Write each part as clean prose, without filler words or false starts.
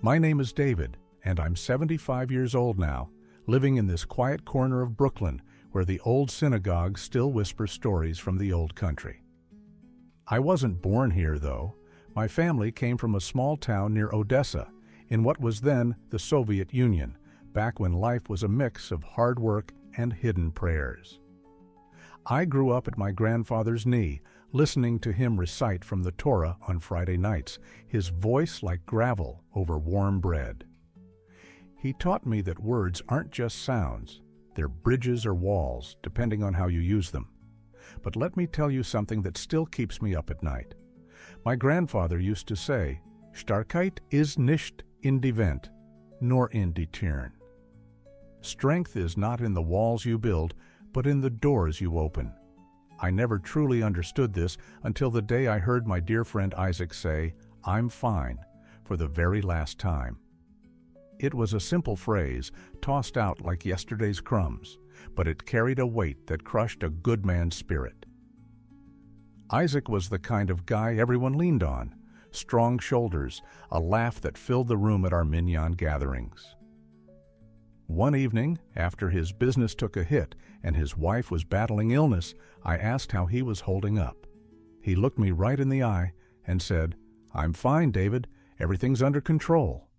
My name is David, and I'm 75 years old now, living in this quiet corner of Brooklyn where the old synagogue still whispers stories from the old country. I wasn't born here, though. My family came from a small town near Odessa, in what was then the Soviet Union, back when life was a mix of hard work and hidden prayers. I grew up at my grandfather's knee, listening to him recite from the Torah on Friday nights, his voice like gravel over warm bread. He taught me that words aren't just sounds, they're bridges or walls, depending on how you use them. But let me tell you something that still keeps me up at night. My grandfather used to say, "Starkheit is nicht in die Wand, nor in die Türen." Strength is not in the walls you build, but in the doors you open. I never truly understood this until the day I heard my dear friend Isaac say, "I'm fine," for the very last time. It was a simple phrase, tossed out like yesterday's crumbs, but it carried a weight that crushed a good man's spirit. Isaac was the kind of guy everyone leaned on, strong shoulders, a laugh that filled the room at our minyan gatherings. One evening, after his business took a hit and his wife was battling illness, I asked how he was holding up. He looked me right in the eye and said, "I'm fine, David. Everything's under control."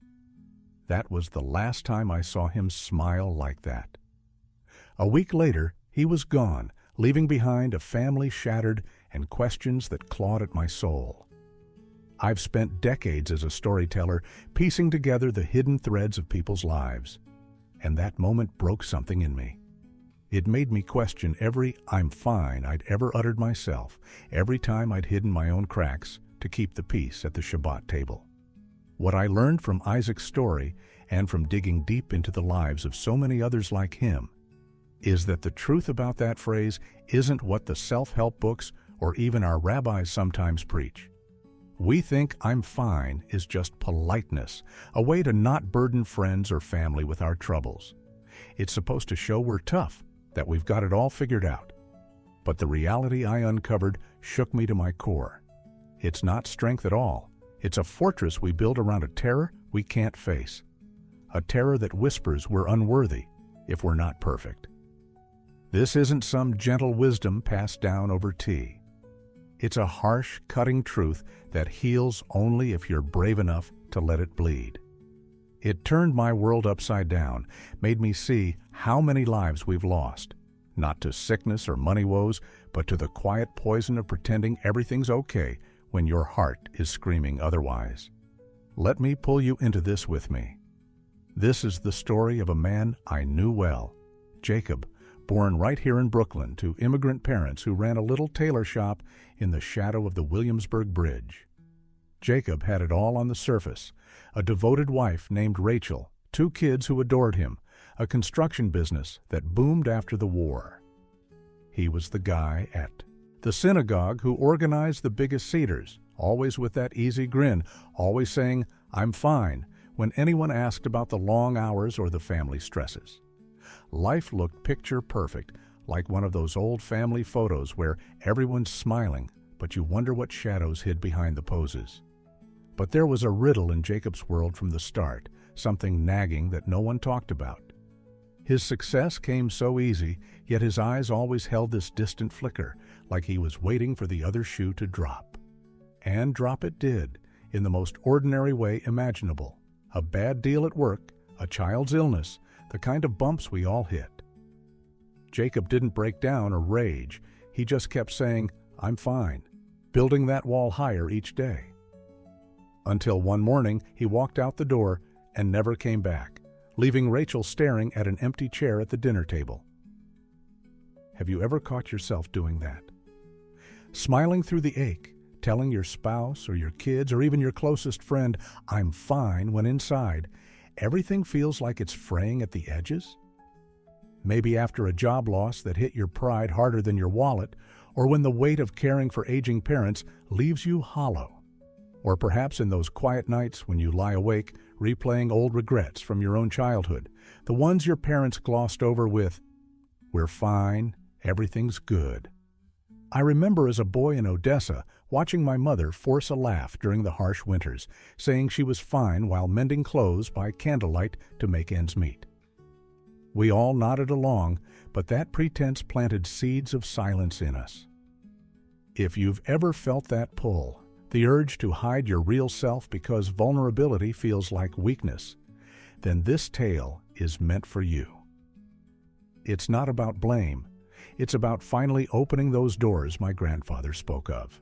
That was the last time I saw him smile like that. A week later, he was gone, leaving behind a family shattered and questions that clawed at my soul. I've spent decades as a storyteller piecing together the hidden threads of people's lives, and that moment broke something in me. It made me question every "I'm fine" I'd ever uttered myself, every time I'd hidden my own cracks to keep the peace at the Shabbat table. What I learned from Isaac's story and from digging deep into the lives of so many others like him is that the truth about that phrase isn't what the self-help books or even our rabbis sometimes preach. We think "I'm fine" is just politeness, a way to not burden friends or family with our troubles. It's supposed to show we're tough, that we've got it all figured out. But the reality I uncovered shook me to my core. It's not strength at all. It's a fortress we build around a terror we can't face. A terror that whispers we're unworthy if we're not perfect. This isn't some gentle wisdom passed down over tea. It's a harsh, cutting truth that heals only if you're brave enough to let it bleed. It turned my world upside down, made me see how many lives we've lost, not to sickness or money woes, but to the quiet poison of pretending everything's okay when your heart is screaming otherwise. Let me pull you into this with me. This is the story of a man I knew well, Jacob, born right here in Brooklyn to immigrant parents who ran a little tailor shop in the shadow of the Williamsburg Bridge. Jacob had it all on the surface: a devoted wife named Rachel, 2 kids who adored him, a construction business that boomed after the war. He was the guy at the synagogue who organized the biggest Seder's, always with that easy grin, always saying, "I'm fine," when anyone asked about the long hours or the family stresses. Life looked picture perfect, like one of those old family photos where everyone's smiling, but you wonder what shadows hid behind the poses. But there was a riddle in Jacob's world from the start, something nagging that no one talked about. His success came so easy, yet his eyes always held this distant flicker, like he was waiting for the other shoe to drop. And drop it did, in the most ordinary way imaginable. A bad deal at work, a child's illness, the kind of bumps we all hit. Jacob didn't break down or rage. He just kept saying, "I'm fine," building that wall higher each day. Until one morning, he walked out the door and never came back, leaving Rachel staring at an empty chair at the dinner table. Have you ever caught yourself doing that? Smiling through the ache, telling your spouse or your kids or even your closest friend, "I'm fine," when inside, everything feels like it's fraying at the edges? Maybe after a job loss that hit your pride harder than your wallet, or when the weight of caring for aging parents leaves you hollow. Or perhaps in those quiet nights when you lie awake replaying old regrets from your own childhood, the ones your parents glossed over with, "We're fine, everything's good." I remember as a boy in Odessa watching my mother force a laugh during the harsh winters, saying she was fine while mending clothes by candlelight to make ends meet. We all nodded along, but that pretense planted seeds of silence in us. If you've ever felt that pull, the urge to hide your real self because vulnerability feels like weakness, then this tale is meant for you. It's not about blame. It's about finally opening those doors my grandfather spoke of.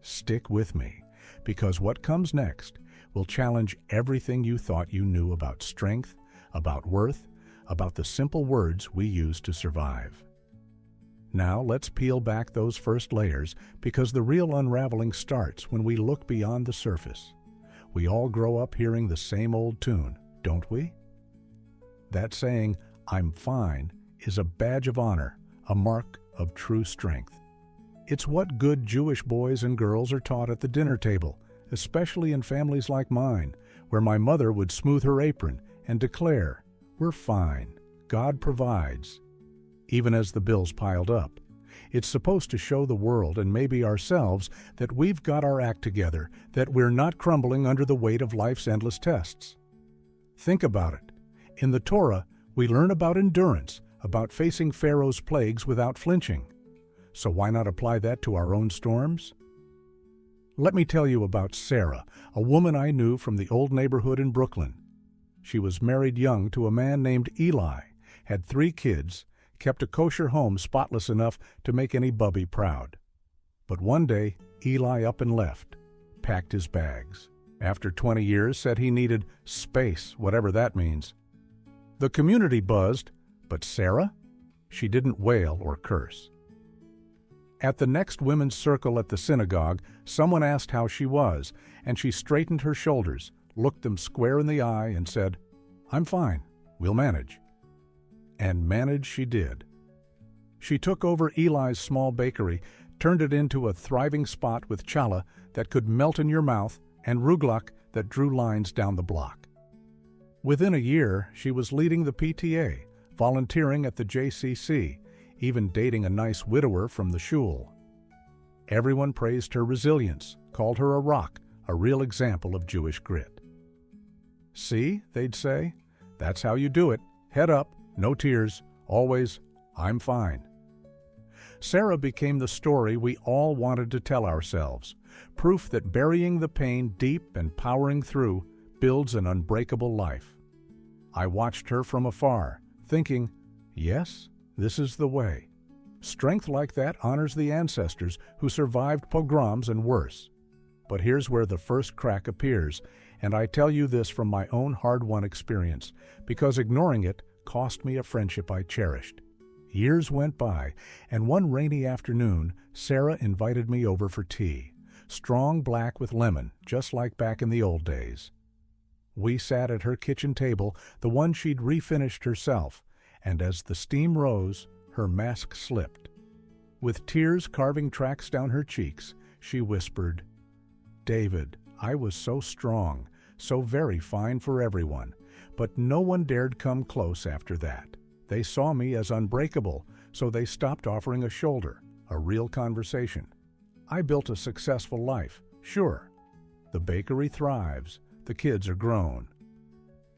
Stick with me, because what comes next will challenge everything you thought you knew about strength, about worth, about the simple words we use to survive. Now let's peel back those first layers, because the real unraveling starts when we look beyond the surface. We all grow up hearing the same old tune, don't we? That saying, "I'm fine," is a badge of honor, a mark of true strength. It's what good Jewish boys and girls are taught at the dinner table, especially in families like mine, where my mother would smooth her apron and declare, "We're fine. God provides." Even as the bills piled up, it's supposed to show the world and maybe ourselves that we've got our act together, that we're not crumbling under the weight of life's endless tests. Think about it. In the Torah, we learn about endurance, about facing Pharaoh's plagues without flinching. So why not apply that to our own storms? Let me tell you about Sarah, a woman I knew from the old neighborhood in Brooklyn. She was married young to a man named Eli, had 3 kids, kept a kosher home spotless enough to make any bubby proud. But one day, Eli up and left, packed his bags. After 20 years, said he needed space, whatever that means. The community buzzed, but Sarah? She didn't wail or curse. At the next women's circle at the synagogue, someone asked how she was, and she straightened her shoulders, looked them square in the eye, and said, "I'm fine. We'll manage." And manage she did. She took over Eli's small bakery, turned it into a thriving spot with challah that could melt in your mouth and ruglach that drew lines down the block. Within a year, she was leading the PTA, volunteering at the JCC, even dating a nice widower from the shul. Everyone praised her resilience, called her a rock, a real example of Jewish grit. "See," they'd say, "that's how you do it. Head up, no tears, always, I'm fine." Sarah became the story we all wanted to tell ourselves, proof that burying the pain deep and powering through builds an unbreakable life. I watched her from afar, thinking, yes, this is the way. Strength like that honors the ancestors who survived pogroms and worse. But here's where the first crack appears, and I tell you this from my own hard-won experience, because ignoring it cost me a friendship I cherished. Years went by, and one rainy afternoon, Sarah invited me over for tea, strong black with lemon, just like back in the old days. We sat at her kitchen table, the one she'd refinished herself, and as the steam rose, her mask slipped. With tears carving tracks down her cheeks, she whispered, "David, I was so strong, so very fine for everyone, but no one dared come close after that. They saw me as unbreakable, so they stopped offering a shoulder, a real conversation. I built a successful life, sure. The bakery thrives, the kids are grown.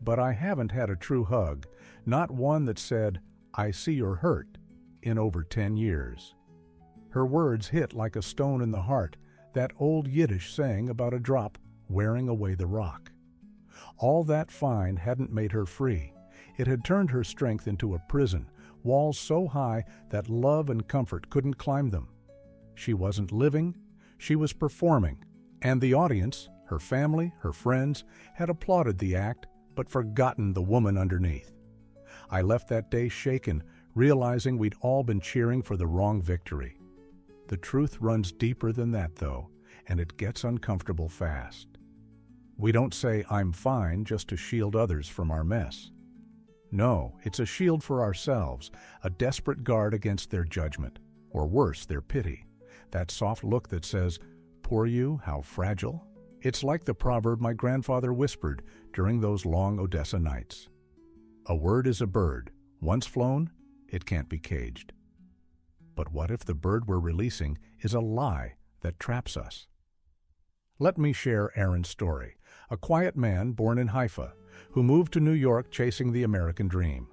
But I haven't had a true hug, not one that said, 'I see you're hurt,' in over 10 years. Her words hit like a stone in the heart, that old Yiddish saying about a drop wearing away the rock. All that fine hadn't made her free. It had turned her strength into a prison, walls so high that love and comfort couldn't climb them. She wasn't living, she was performing, and the audience, her family, her friends, had applauded the act, but forgotten the woman underneath. I left that day shaken, realizing we'd all been cheering for the wrong victory. The truth runs deeper than that, though, and it gets uncomfortable fast. We don't say, "I'm fine," just to shield others from our mess. No, it's a shield for ourselves, a desperate guard against their judgment, or worse, their pity. That soft look that says, "Poor you, how fragile." It's like the proverb my grandfather whispered during those long Odessa nights. A word is a bird. Once flown, it can't be caged. But what if the bird we're releasing is a lie that traps us. Let me share Aaron's story, a quiet man born in Haifa who moved to New York chasing the American dream.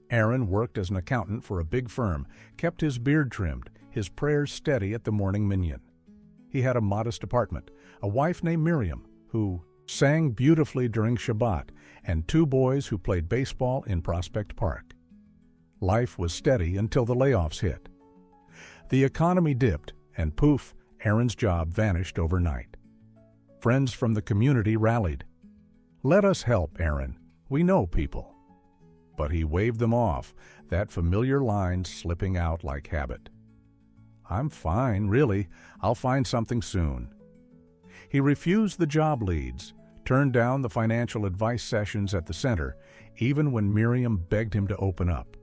Aaron worked as an accountant for a big firm, kept his beard trimmed, his prayers steady at the morning minyan. He had a modest apartment, a wife named Miriam, who sang beautifully during Shabbat, and 2 boys who played baseball in Prospect Park. Life was steady until the layoffs hit. The economy dipped, and poof, Aaron's job vanished overnight. Friends from the community rallied. "Let us help, Aaron. We know people." But he waved them off, that familiar line slipping out like habit. "I'm fine, really. I'll find something soon." He refused the job leads, turned down the financial advice sessions at the center, even when Miriam begged him to open up.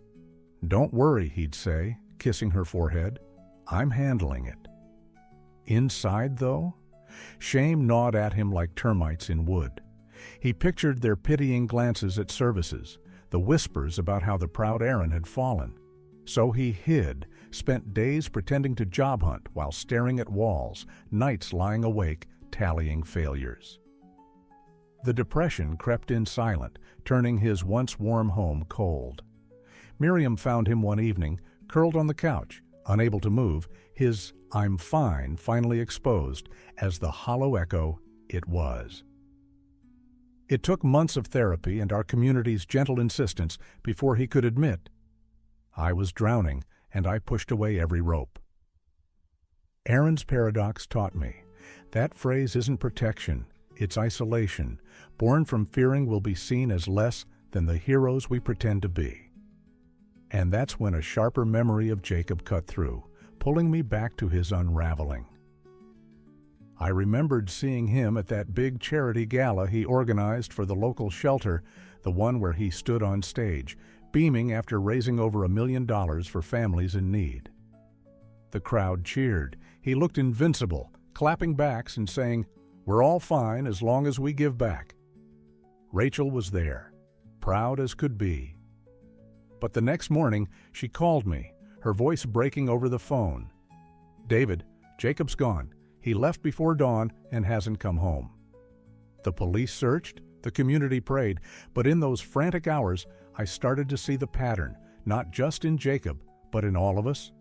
"Don't worry," he'd say, kissing her forehead. "I'm handling it." Inside, though, shame gnawed at him like termites in wood. He pictured their pitying glances at services, the whispers about how the proud Aaron had fallen. So he hid, spent days pretending to job hunt while staring at walls, nights lying awake, tallying failures. The depression crept in silent, turning his once warm home cold. Miriam found him one evening, curled on the couch, unable to move, his "I'm fine" finally exposed as the hollow echo it was. It took months of therapy and our community's gentle insistence before he could admit, "I was drowning, and I pushed away every rope." Aaron's paradox taught me that phrase isn't protection, it's isolation, born from fearing we'll be seen as less than the heroes we pretend to be. And that's when a sharper memory of Jacob cut through, pulling me back to his unraveling. I remembered seeing him at that big charity gala he organized for the local shelter, the one where he stood on stage, beaming after raising over $1 million for families in need. The crowd cheered. He looked invincible, clapping backs and saying, "We're all fine as long as we give back." Rachel was there, proud as could be. But the next morning, she called me, her voice breaking over the phone. "David, Jacob's gone. He left before dawn and hasn't come home." The police searched, the community prayed, but in those frantic hours, I started to see the pattern, not just in Jacob, but in all of us.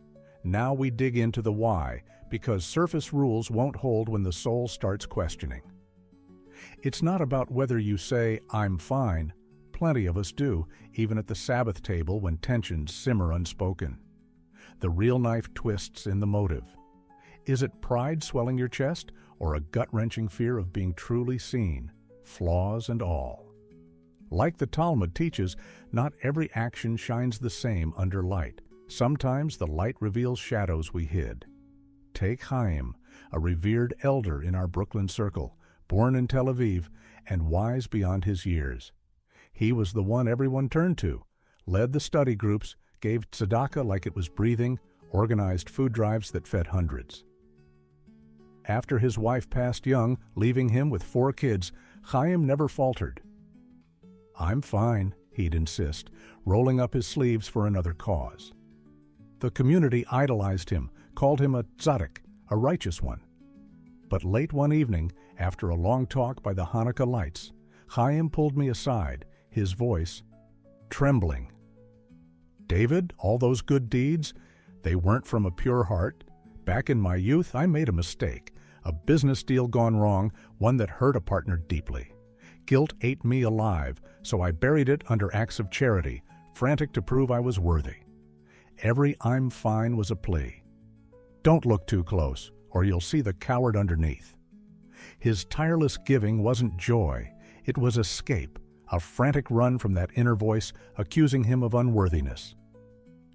Now we dig into the why, because surface rules won't hold when the soul starts questioning. It's not about whether you say, "I'm fine." Plenty of us do, even at the Sabbath table when tensions simmer unspoken. The real knife twists in the motive. Is it pride swelling your chest, or a gut-wrenching fear of being truly seen, flaws and all? Like the Talmud teaches, not every action shines the same under light. Sometimes the light reveals shadows we hid. Take Chaim, a revered elder in our Brooklyn circle, born in Tel Aviv and wise beyond his years. He was the one everyone turned to, led the study groups, gave tzedakah like it was breathing, organized food drives that fed hundreds. After his wife passed young, leaving him with 4 kids, Chaim never faltered. "I'm fine," he'd insist, rolling up his sleeves for another cause. The community idolized him, called him a tzaddik, a righteous one. But late one evening, after a long talk by the Hanukkah lights, Chaim pulled me aside, his voice trembling. "David, all those good deeds, they weren't from a pure heart. Back in my youth, I made a mistake, a business deal gone wrong, one that hurt a partner deeply. Guilt ate me alive, so I buried it under acts of charity, frantic to prove I was worthy. Every 'I'm fine' was a plea. Don't look too close, or you'll see the coward underneath." His tireless giving wasn't joy, it was escape, a frantic run from that inner voice accusing him of unworthiness.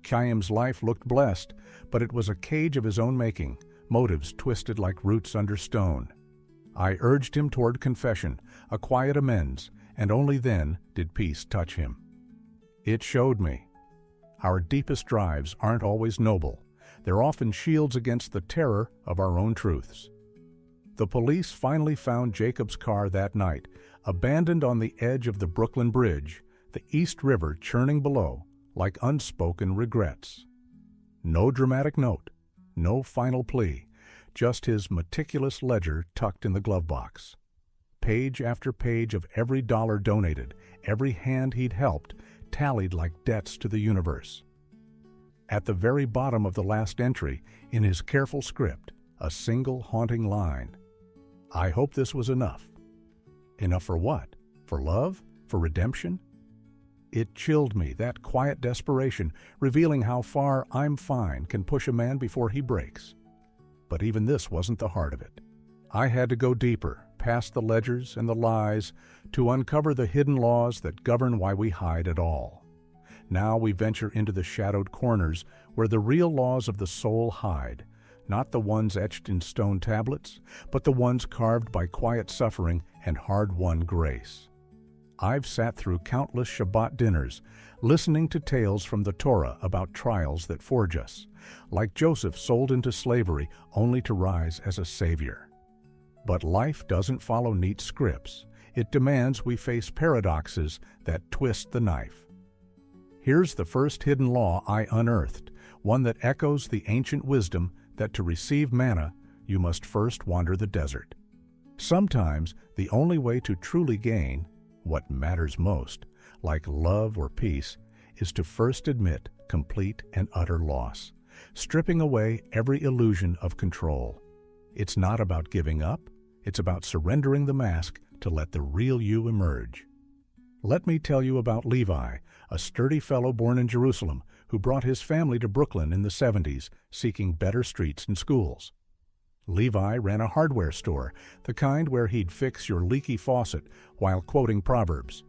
Chaim's life looked blessed, but it was a cage of his own making, motives twisted like roots under stone. I urged him toward confession, a quiet amends, and only then did peace touch him. It showed me. Our deepest drives aren't always noble. They're often shields against the terror of our own truths. The police finally found Jacob's car that night, abandoned on the edge of the Brooklyn Bridge, the East River churning below, like unspoken regrets. No dramatic note, no final plea, just his meticulous ledger tucked in the glove box. Page after page of every dollar donated, every hand he'd helped, tallied like debts to the universe. At the very bottom of the last entry, in his careful script, a single haunting line. I hope this was enough. Enough for what? For love? For redemption? It chilled me, that quiet desperation, revealing how far "I'm fine" can push a man before he breaks. But even this wasn't the heart of it. I had to go deeper, past the ledgers and the lies, to uncover the hidden laws that govern why we hide at all. Now we venture into the shadowed corners where the real laws of the soul hide, not the ones etched in stone tablets, but the ones carved by quiet suffering and hard-won grace. I've sat through countless Shabbat dinners, listening to tales from the Torah about trials that forge us, like Joseph sold into slavery only to rise as a savior. But life doesn't follow neat scripts. It demands we face paradoxes that twist the knife. Here's the first hidden law I unearthed, one that echoes the ancient wisdom that to receive manna, you must first wander the desert. Sometimes the only way to truly gain what matters most, like love or peace, is to first admit complete and utter loss, stripping away every illusion of control. It's not about giving up, it's about surrendering the mask to let the real you emerge. Let me tell you about Levi, a sturdy fellow born in Jerusalem who brought his family to Brooklyn in the 70s, seeking better streets and schools. Levi ran a hardware store, the kind where he'd fix your leaky faucet while quoting proverbs.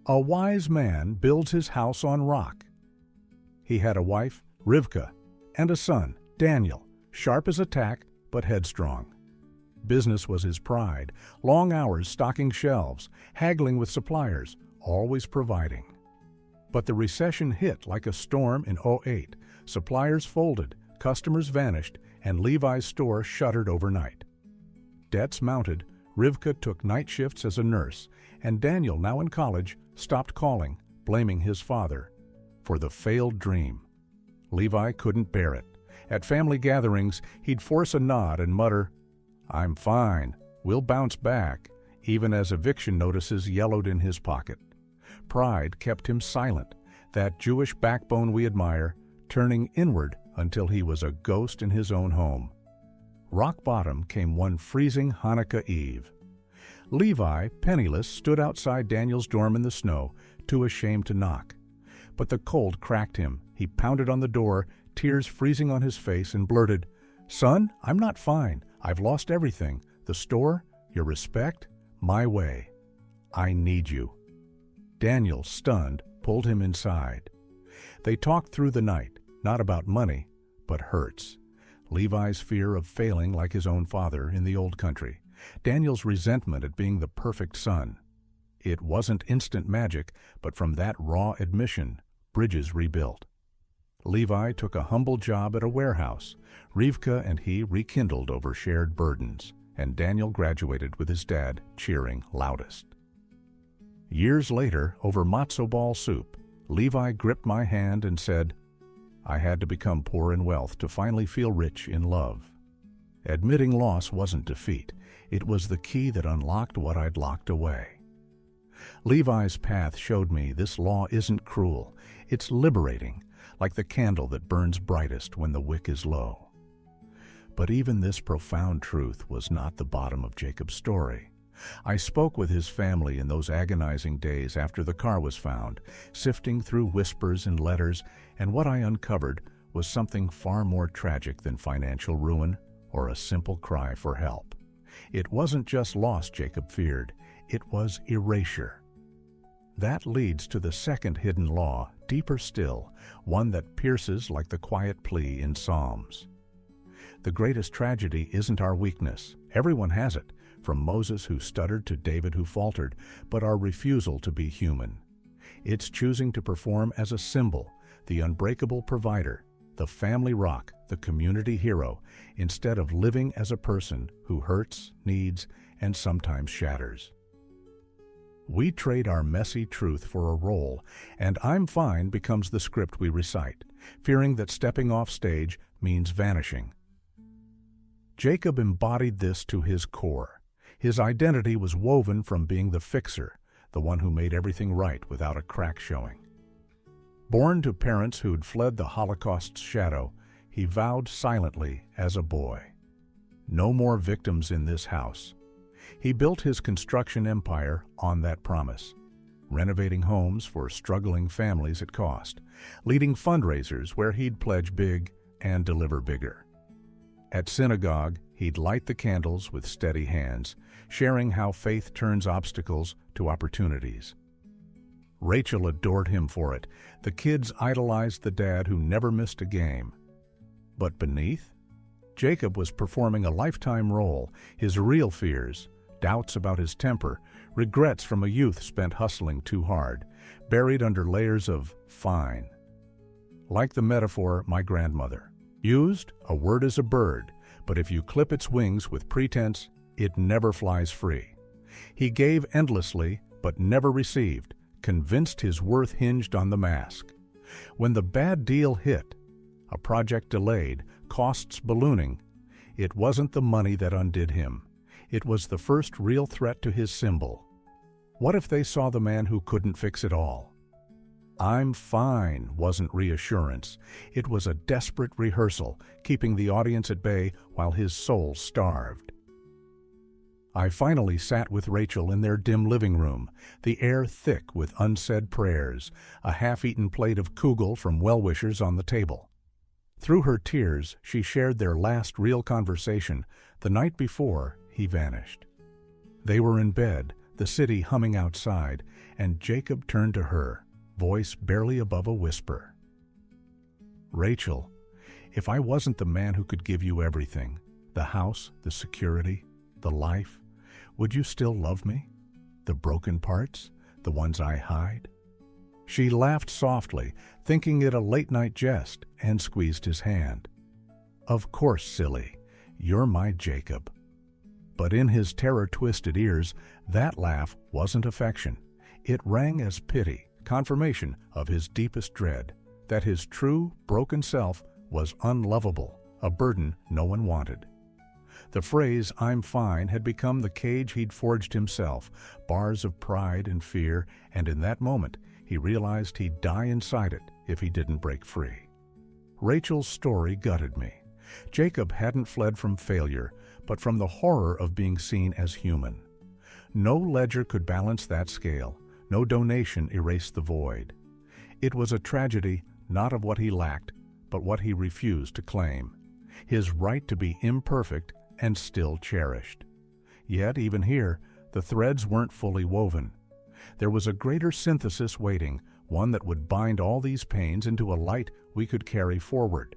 A wise man builds his house on rock. He had a wife, Rivka, and a son, Daniel, sharp as a tack but headstrong. Business was his pride, long hours stocking shelves, haggling with suppliers, always providing. But the recession hit like a storm in '08. Suppliers folded, customers vanished, and Levi's store shuttered overnight. Debts mounted, Rivka took night shifts as a nurse, and Daniel, now in college, stopped calling, blaming his father for the failed dream. Levi couldn't bear it. At family gatherings, he'd force a nod and mutter, "I'm fine, we'll bounce back," even as eviction notices yellowed in his pocket. Pride kept him silent, that Jewish backbone we admire, turning inward until he was a ghost in his own home. Rock bottom came one freezing Hanukkah Eve. Levi, penniless, stood outside Daniel's dorm in the snow, too ashamed to knock. But the cold cracked him. He pounded on the door, tears freezing on his face, and blurted, "Son, I'm not fine. I've lost everything. The store, your respect, my way. I need you." Daniel, stunned, pulled him inside. They talked through the night, not about money, but hurts. Levi's fear of failing like his own father in the old country. Daniel's resentment at being the perfect son. It wasn't instant magic, but from that raw admission, bridges rebuilt. Levi took a humble job at a warehouse. Rivka and he rekindled over shared burdens, and Daniel graduated with his dad cheering loudest. Years later, over matzo ball soup, Levi gripped my hand and said, "I had to become poor in wealth to finally feel rich in love." Admitting loss wasn't defeat. It was the key that unlocked what I'd locked away. Levi's path showed me this law isn't cruel. It's liberating, like the candle that burns brightest when the wick is low. But even this profound truth was not the bottom of Jacob's story. I spoke with his family in those agonizing days after the car was found, sifting through whispers and letters, and what I uncovered was something far more tragic than financial ruin or a simple cry for help. It wasn't just loss Jacob feared, it was erasure. That leads to the second hidden law, deeper still, one that pierces like the quiet plea in Psalms. The greatest tragedy isn't our weakness. Everyone has it, from Moses who stuttered to David who faltered, but our refusal to be human. It's choosing to perform as a symbol, the unbreakable provider, the family rock, the community hero, instead of living as a person who hurts, needs, and sometimes shatters. We trade our messy truth for a role, and "I'm fine" becomes the script we recite, fearing that stepping off stage means vanishing. Jacob embodied this to his core. His identity was woven from being the fixer, the one who made everything right without a crack showing. Born to parents who'd fled the Holocaust's shadow, he vowed silently as a boy, "No more victims in this house." He built his construction empire on that promise, renovating homes for struggling families at cost, leading fundraisers where he'd pledge big and deliver bigger. At synagogue, he'd light the candles with steady hands, sharing how faith turns obstacles to opportunities. Rachel adored him for it. The kids idolized the dad who never missed a game. But beneath, Jacob was performing a lifetime role, his real fears, doubts about his temper, regrets from a youth spent hustling too hard, buried under layers of fine. Like the metaphor my grandmother used, a word is a bird, but if you clip its wings with pretense, it never flies free. He gave endlessly, but never received, convinced his worth hinged on the mask. When the bad deal hit, a project delayed, costs ballooning, it wasn't the money that undid him. It was the first real threat to his symbol. What if they saw the man who couldn't fix it all? "I'm fine" wasn't reassurance. It was a desperate rehearsal, keeping the audience at bay while his soul starved. I finally sat with Rachel in their dim living room, the air thick with unsaid prayers, a half-eaten plate of kugel from well-wishers on the table. Through her tears, she shared their last real conversation, the night before he vanished. They were in bed, the city humming outside, and Jacob turned to her, voice barely above a whisper. "Rachel, if I wasn't the man who could give you everything, the house, the security, the life, would you still love me? The broken parts, the ones I hide?" She laughed softly, thinking it a late-night jest, and squeezed his hand. "Of course, silly. You're my Jacob." But in his terror-twisted ears, that laugh wasn't affection. It rang as pity, confirmation of his deepest dread, that his true, broken self was unlovable, a burden no one wanted. The phrase, "I'm fine," had become the cage he'd forged himself, bars of pride and fear, and in that moment, he realized he'd die inside it if he didn't break free. Rachel's story gutted me. Jacob hadn't fled from failure, but from the horror of being seen as human. No ledger could balance that scale, no donation erase the void. It was a tragedy not of what he lacked, but what he refused to claim, his right to be imperfect and still cherished. Yet, even here, the threads weren't fully woven. There was a greater synthesis waiting, one that would bind all these pains into a light we could carry forward.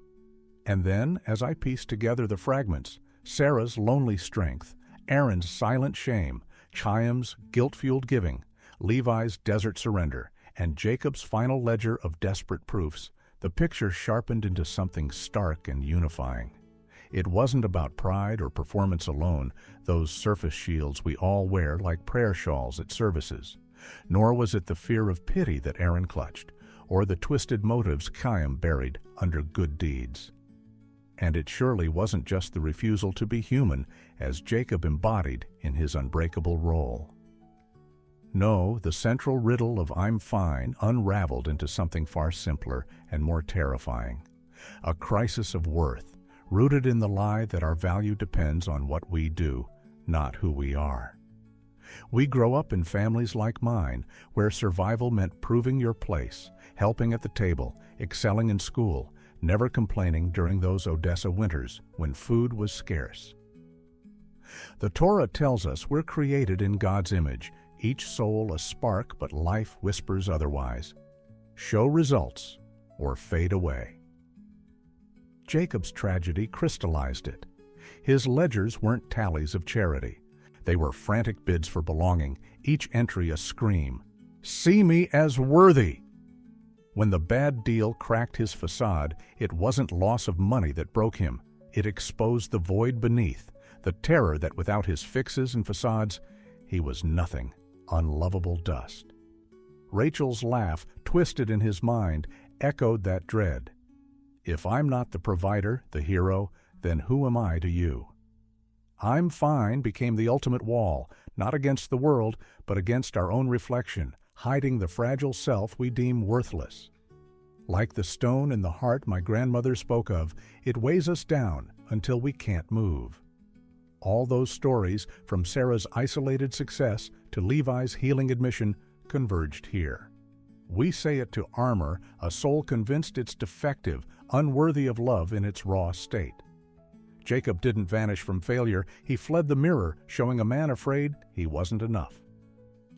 And then, as I pieced together the fragments, Sarah's lonely strength, Aaron's silent shame, Chaim's guilt-fueled giving, Levi's desert surrender, and Jacob's final ledger of desperate proofs, the picture sharpened into something stark and unifying. It wasn't about pride or performance alone, those surface shields we all wear like prayer shawls at services. Nor was it the fear of pity that Aaron clutched, or the twisted motives Chaim buried under good deeds. And it surely wasn't just the refusal to be human, as Jacob embodied in his unbreakable role. No, the central riddle of "I'm fine" unraveled into something far simpler and more terrifying. A crisis of worth, rooted in the lie that our value depends on what we do, not who we are. We grow up in families like mine, where survival meant proving your place, helping at the table, excelling in school, never complaining during those Odessa winters when food was scarce. The Torah tells us we're created in God's image, each soul a spark, but life whispers otherwise. Show results or fade away. Jacob's tragedy crystallized it. His ledgers weren't tallies of charity. They were frantic bids for belonging, each entry a scream, "See me as worthy!" When the bad deal cracked his facade, it wasn't loss of money that broke him. It exposed the void beneath, the terror that without his fixes and facades, he was nothing, unlovable dust. Rachel's laugh, twisted in his mind, echoed that dread. "If I'm not the provider, the hero, then who am I to you?" "I'm fine" became the ultimate wall, not against the world, but against our own reflection, hiding the fragile self we deem worthless. Like the stone in the heart my grandmother spoke of, it weighs us down until we can't move. All those stories, from Sarah's isolated success to Levi's healing admission, converged here. We say it to armor a soul convinced it's defective, unworthy of love in its raw state. Jacob didn't vanish from failure, he fled the mirror, showing a man afraid he wasn't enough.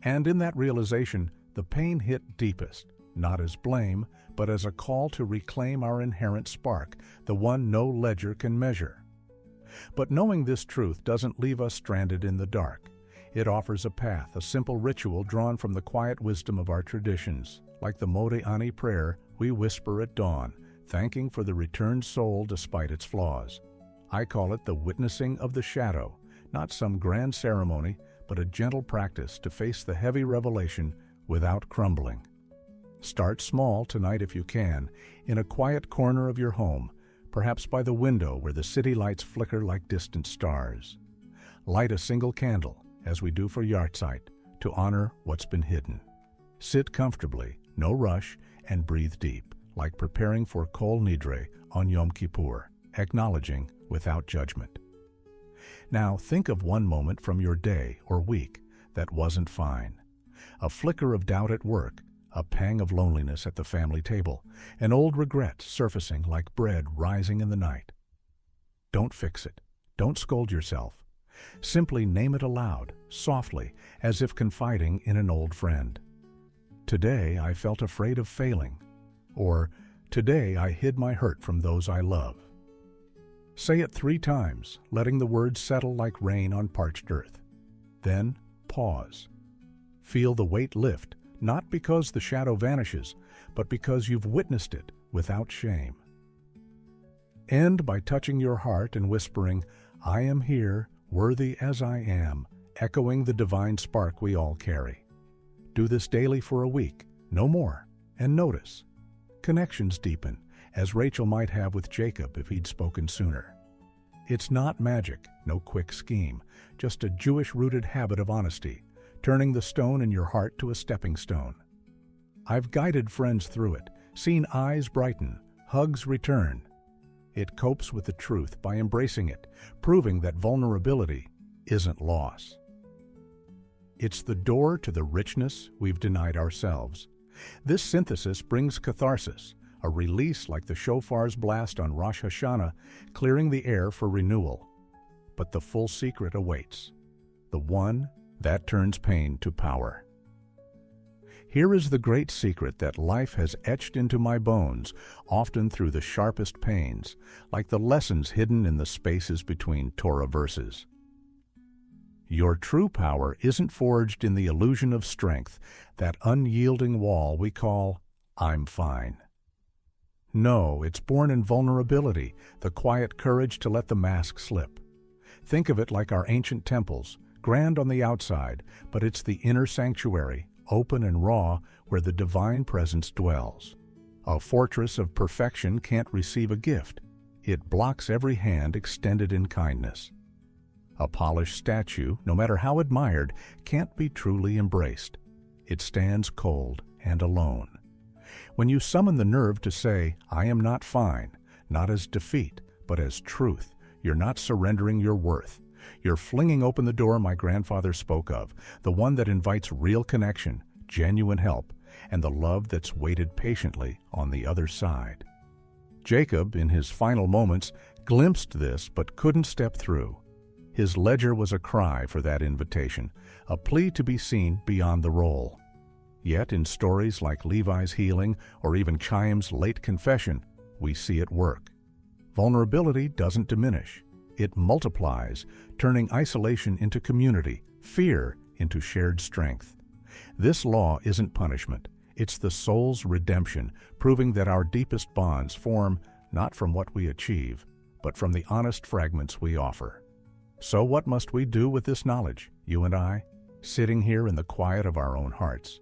And in that realization, the pain hit deepest, not as blame, but as a call to reclaim our inherent spark, the one no ledger can measure. But knowing this truth doesn't leave us stranded in the dark. It offers a path, a simple ritual drawn from the quiet wisdom of our traditions. Like the Modeh Ani prayer we whisper at dawn, thanking for the returned soul despite its flaws. I call it the witnessing of the shadow, not some grand ceremony, but a gentle practice to face the heavy revelation without crumbling. Start small tonight if you can, in a quiet corner of your home, perhaps by the window where the city lights flicker like distant stars. Light a single candle, as we do for Yahrzeit, to honor what's been hidden. Sit comfortably, no rush, and breathe deep, like preparing for Kol Nidre on Yom Kippur, acknowledging without judgment. Now think of one moment from your day or week that wasn't fine. A flicker of doubt at work, a pang of loneliness at the family table, an old regret surfacing like bread rising in the night. Don't fix it. Don't scold yourself. Simply name it aloud, softly, as if confiding in an old friend. Today I felt afraid of failing. Or, today I hid my hurt from those I love. Say it 3 times, letting the words settle like rain on parched earth. Then pause. Feel the weight lift, not because the shadow vanishes, but because you've witnessed it without shame. End by touching your heart and whispering, "I am here, worthy as I am," echoing the divine spark we all carry. Do this daily for a week, no more, and notice. Connections deepen, as Rachel might have with Jacob if he'd spoken sooner. It's not magic, no quick scheme, just a Jewish-rooted habit of honesty, turning the stone in your heart to a stepping stone. I've guided friends through it, seen eyes brighten, hugs return. It copes with the truth by embracing it, proving that vulnerability isn't loss. It's the door to the richness we've denied ourselves. This synthesis brings catharsis, a release like the shofar's blast on Rosh Hashanah, clearing the air for renewal. But the full secret awaits, the one that turns pain to power. Here is the great secret that life has etched into my bones, often through the sharpest pains, like the lessons hidden in the spaces between Torah verses. Your true power isn't forged in the illusion of strength, that unyielding wall we call, "I'm fine." No, it's born in vulnerability, the quiet courage to let the mask slip. Think of it like our ancient temples, grand on the outside, but it's the inner sanctuary, open and raw, where the divine presence dwells. A fortress of perfection can't receive a gift. It blocks every hand extended in kindness. A polished statue, no matter how admired, can't be truly embraced. It stands cold and alone. When you summon the nerve to say, "I am not fine," not as defeat, but as truth, you're not surrendering your worth. You're flinging open the door my grandfather spoke of, the one that invites real connection, genuine help, and the love that's waited patiently on the other side. Jacob, in his final moments, glimpsed this but couldn't step through. His ledger was a cry for that invitation, a plea to be seen beyond the role. Yet in stories like Levi's healing or even Chaim's late confession, we see it work. Vulnerability doesn't diminish. It multiplies, turning isolation into community, fear into shared strength. This law isn't punishment. It's the soul's redemption, proving that our deepest bonds form not from what we achieve, but from the honest fragments we offer. So what must we do with this knowledge, you and I, sitting here in the quiet of our own hearts?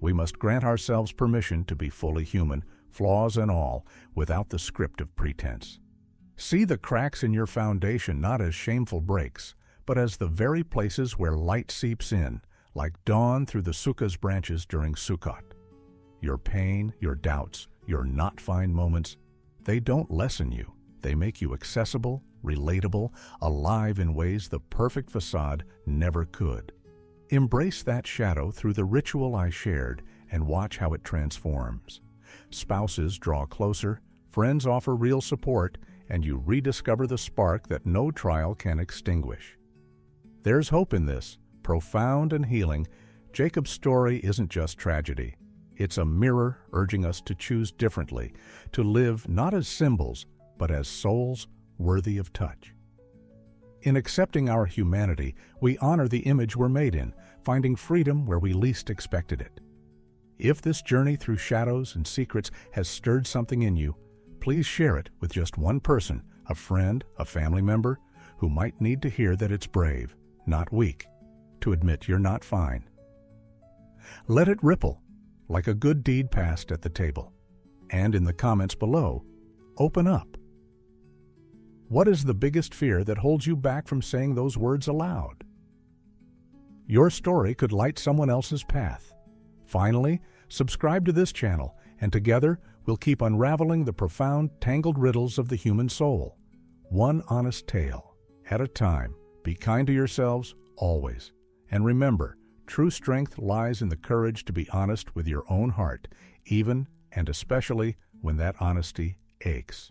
We must grant ourselves permission to be fully human, flaws and all, without the script of pretense. See the cracks in your foundation not as shameful breaks, but as the very places where light seeps in, like dawn through the sukkah's branches during Sukkot. Your pain, your doubts, your not fine moments, they don't lessen you. They make you accessible, relatable, alive in ways the perfect facade never could. Embrace that shadow through the ritual I shared and watch how it transforms. Spouses draw closer, friends offer real support, and you rediscover the spark that no trial can extinguish. There's hope in this, profound and healing. Jacob's story isn't just tragedy. It's a mirror urging us to choose differently, to live not as symbols, but as souls worthy of touch. In accepting our humanity, we honor the image we're made in, finding freedom where we least expected it. If this journey through shadows and secrets has stirred something in you, please share it with just one person, a friend, a family member, who might need to hear that it's brave, not weak, to admit you're not fine. Let it ripple, like a good deed passed at the table. And in the comments below, open up. What is the biggest fear that holds you back from saying those words aloud? Your story could light someone else's path. Finally, subscribe to this channel, and together we'll keep unraveling the profound, tangled riddles of the human soul. One honest tale at a time. Be kind to yourselves, always. And remember, true strength lies in the courage to be honest with your own heart, even and especially when that honesty aches.